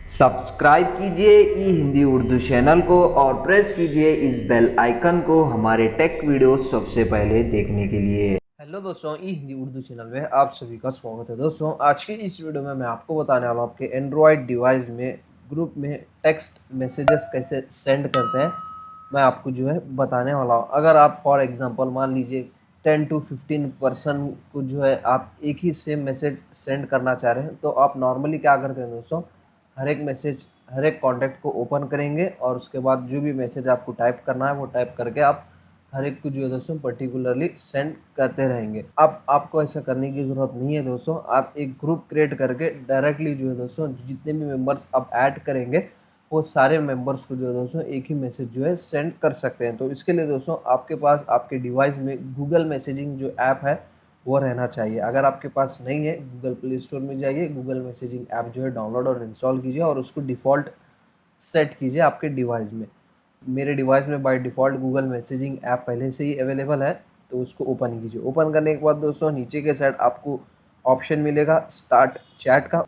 Subscribe कीजिए ई Hindi Urdu channel को और प्रेस कीजिए इस बेल आइकन को हमारे टेक वीडियोस सबसे पहले देखने के लिए। हेलो दोस्तों, ई हिंदी उर्दू चैनल में आप सभी का स्वागत है। दोस्तों, आज की इस वीडियो में मैं आपको बताने वाला हूँ आपके एंड्रॉयड डिवाइस में ग्रुप में टेक्स्ट मैसेजेस कैसे सेंड करते हैं। मैं आपको जो है बताने वाला हूँ। अगर आप फॉर एग्जांपल मान लीजिए 10 to 15 पर्सन को जो है आप एक ही सेम मैसेज सेंड करना चाह रहे हैं, तो आप नॉर्मली क्या करते हैं दोस्तों, हर एक कॉन्टैक्ट को ओपन करेंगे और उसके बाद जो भी मैसेज आपको टाइप करना है वो टाइप करके आप हर एक को जो है दोस्तों पर्टिकुलरली सेंड करते रहेंगे। अब आपको ऐसा करने की ज़रूरत नहीं है दोस्तों। आप एक ग्रुप क्रिएट करके डायरेक्टली जो है दोस्तों जितने भी मेंबर्स आप ऐड करेंगे वो सारे मेंबर्स को जो है दोस्तों एक ही मैसेज जो है सेंड कर सकते हैं। तो इसके लिए दोस्तों आपके पास आपके डिवाइस में गूगल मैसेजिंग जो ऐप है वो रहना चाहिए। अगर आपके पास नहीं है, गूगल प्ले स्टोर में जाइए, गूगल मैसेजिंग ऐप जो है डाउनलोड और इंस्टॉल कीजिए और उसको डिफ़ॉल्ट सेट कीजिए आपके डिवाइस में। मेरे डिवाइस में by default Google messaging app पहले से ही अवेलेबल है, तो उसको ओपन कीजिए। ओपन करने के बाद दोस्तों नीचे के साइड आपको ऑप्शन मिलेगा स्टार्ट चैट का,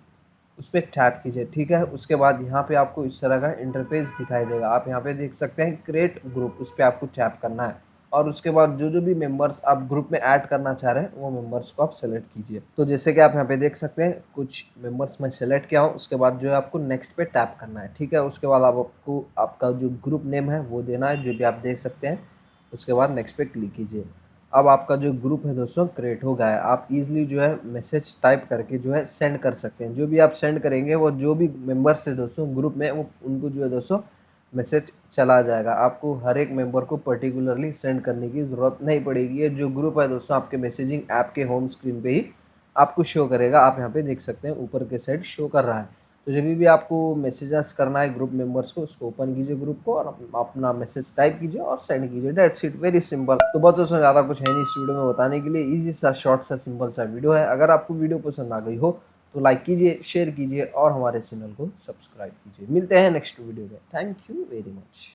उस पर टैप कीजिए। ठीक है, उसके बाद यहाँ पे आपको इस तरह का इंटरफेस दिखाई देगा। आप यहाँ पे देख सकते हैं क्रिएट ग्रुप, उस पर आपको टैप करना है और उसके बाद जो जो भी मेंबर्स आप ग्रुप में ऐड करना चाह रहे हैं वो मेंबर्स को आप सेलेक्ट कीजिए। तो जैसे कि आप यहाँ पे देख सकते हैं कुछ मेंबर्स मैं सेलेक्ट किया हूँ। उसके बाद जो है आपको नेक्स्ट पे टैप करना है। ठीक है, उसके बाद आपको आपका जो ग्रुप नेम है वो देना है, जो भी आप देख सकते हैं। उसके बाद नेक्स्ट पे क्लिक कीजिए। अब आपका जो ग्रुप है दोस्तों क्रिएट हो गया है। आप इजीली जो है मैसेज टाइप करके जो है सेंड कर सकते हैं। जो भी आप सेंड करेंगे वो जो भी मेंबर्स है दोस्तों ग्रुप में वो उनको जो है दोस्तों मैसेज चला जाएगा। आपको हर एक मेंबर को पर्टिकुलरली सेंड करने की ज़रूरत नहीं पड़ेगी। ये जो ग्रुप है दोस्तों आपके मैसेजिंग ऐप के होम स्क्रीन पे ही आपको शो करेगा। आप यहाँ पे देख सकते हैं ऊपर के साइड शो कर रहा है। तो जब भी आपको मैसेजेस करना है ग्रुप मेंबर्स को, उसको ओपन कीजिए ग्रुप को और अपना मैसेज टाइप कीजिए और सेंड कीजिए। That's it, very simple. तो बस उसमें ज़्यादा कुछ है नहीं इस वीडियो में बताने के लिए। इजी सा शॉर्ट सा सिंपल सा वीडियो है। अगर आपको वीडियो पसंद आ गई हो तो लाइक कीजिए, शेयर कीजिए और हमारे चैनल को सब्सक्राइब कीजिए। मिलते हैं नेक्स्ट वीडियो में। Thank you very much.